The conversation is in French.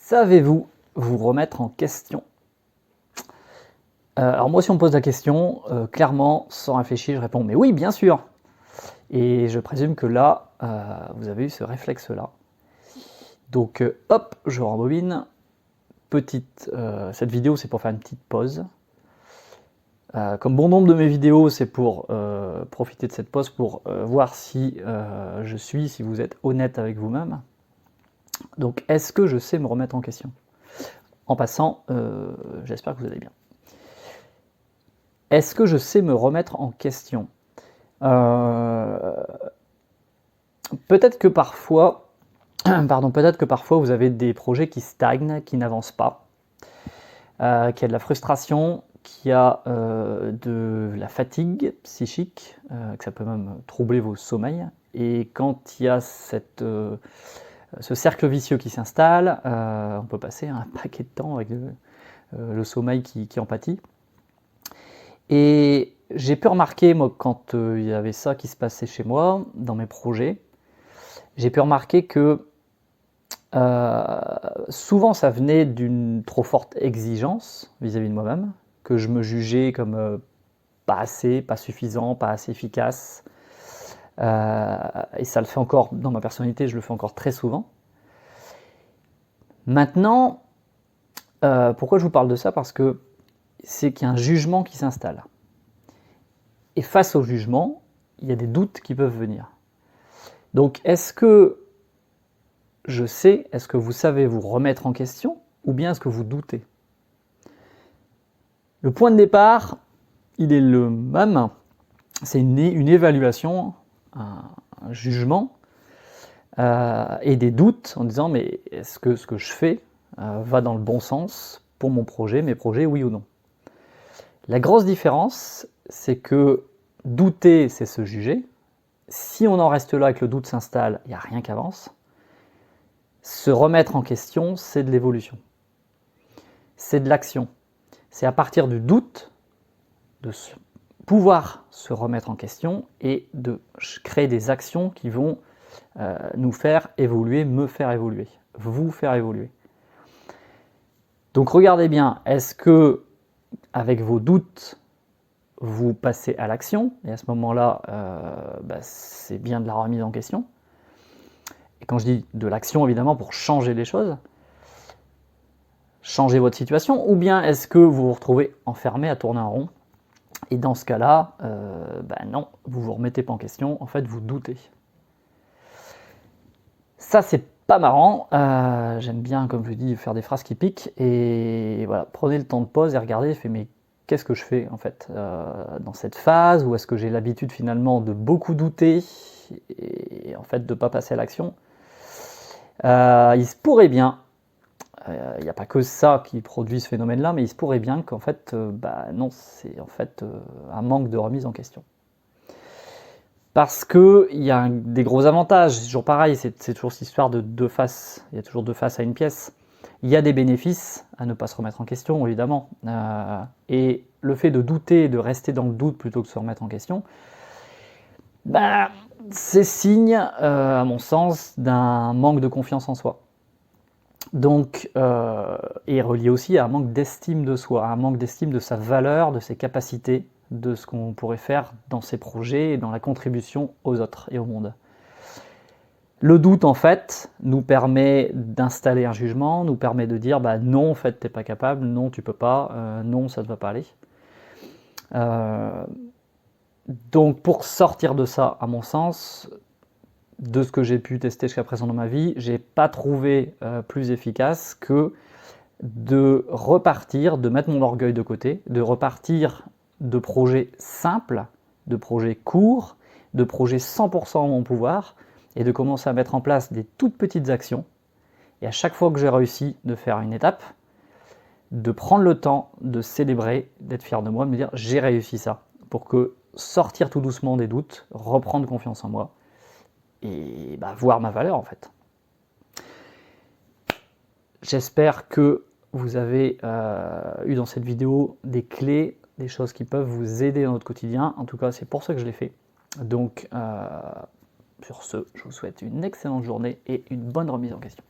Savez-vous vous remettre en question? Alors moi, si on me pose la question, clairement, sans réfléchir, je réponds: «Mais oui, bien sûr!» Et je présume que là, vous avez eu ce réflexe-là. Donc hop, je rembobine. Cette vidéo, c'est pour faire une petite pause. Comme bon nombre de mes vidéos, c'est pour profiter de cette pause pour voir si si vous êtes honnête avec vous-même. Donc, est-ce que je sais me remettre en question? En passant, j'espère que vous allez bien. Est-ce que je sais me remettre en question? Peut-être que parfois, peut-être que parfois vous avez des projets qui stagnent, qui n'avancent pas, qu'il y a de la frustration, qu'il y a de la fatigue psychique, que ça peut même troubler vos sommeils. Et quand il y a ce cercle vicieux qui s'installe, on peut passer un paquet de temps avec le sommeil qui en pâtit. Et j'ai pu remarquer, moi, quand il y avait ça qui se passait chez moi, dans mes projets, j'ai pu remarquer que souvent ça venait d'une trop forte exigence vis-à-vis de moi-même, que je me jugeais comme pas assez, pas suffisant, pas assez efficace. Et ça le fait encore, dans ma personnalité, je le fais encore très souvent. Maintenant, pourquoi je vous parle de ça? Parce que c'est qu'il y a un jugement qui s'installe. Et face au jugement, il y a des doutes qui peuvent venir. Donc, est-ce que vous savez vous remettre en question, ou bien est-ce que vous doutez? Le point de départ, il est le même, c'est une évaluation, un jugement, et des doutes en disant mais est-ce que ce que je fais va dans le bon sens pour mon projet, mes projets, oui ou non? La grosse différence, c'est que douter, c'est se juger. Si on en reste là et que le doute s'installe, il n'y a rien qui avance. Se remettre en question, c'est de l'évolution. C'est de l'action. C'est à partir du doute de pouvoir se remettre en question et de créer des actions qui vont nous faire évoluer, me faire évoluer, vous faire évoluer. Donc regardez bien, est-ce que avec vos doutes, vous passez à l'action? Et à ce moment-là, c'est bien de la remise en question. Et quand je dis de l'action, évidemment, pour changer les choses, changer votre situation, ou bien est-ce que vous vous retrouvez enfermé à tourner en rond? Et dans ce cas-là, non, vous ne vous remettez pas en question, en fait, vous doutez. Ça, c'est pas marrant. J'aime bien, comme je dis, faire des phrases qui piquent. Et voilà, prenez le temps de pause et regardez, mais qu'est-ce que je fais en fait dans cette phase? Ou est-ce que j'ai l'habitude finalement de beaucoup douter et en fait de ne pas passer à l'action? Il se pourrait bien, il n'y a pas que ça qui produit ce phénomène-là, mais il se pourrait bien qu'en fait, non, c'est en fait un manque de remise en question. Parce qu'il y a des gros avantages, c'est toujours pareil, c'est toujours cette histoire de deux faces, il y a toujours deux faces à une pièce. Il y a des bénéfices à ne pas se remettre en question, évidemment. Et le fait de douter, de rester dans le doute plutôt que de se remettre en question, c'est signe, à mon sens, d'un manque de confiance en soi. Donc, et relié aussi à un manque d'estime de soi, à un manque d'estime de sa valeur, de ses capacités, de ce qu'on pourrait faire dans ses projets et dans la contribution aux autres et au monde. Le doute, en fait, nous permet d'installer un jugement, nous permet de dire non, en fait, t'es pas capable, non, tu peux pas, non, ça ne va pas aller. Donc, pour sortir de ça, à mon sens, de ce que j'ai pu tester jusqu'à présent dans ma vie, j'ai pas trouvé plus efficace que de repartir, de mettre mon orgueil de côté, de repartir de projets simples, de projets courts, de projets 100% en mon pouvoir, et de commencer à mettre en place des toutes petites actions. Et à chaque fois que j'ai réussi de faire une étape, de prendre le temps de célébrer, d'être fier de moi, de me dire j'ai réussi ça, pour que sortir tout doucement des doutes, reprendre confiance en moi, et voir ma valeur en fait. J'espère que vous avez eu dans cette vidéo des clés, des choses qui peuvent vous aider dans votre quotidien. En tout cas, c'est pour ça que je l'ai fait. Donc, sur ce, je vous souhaite une excellente journée et une bonne remise en question.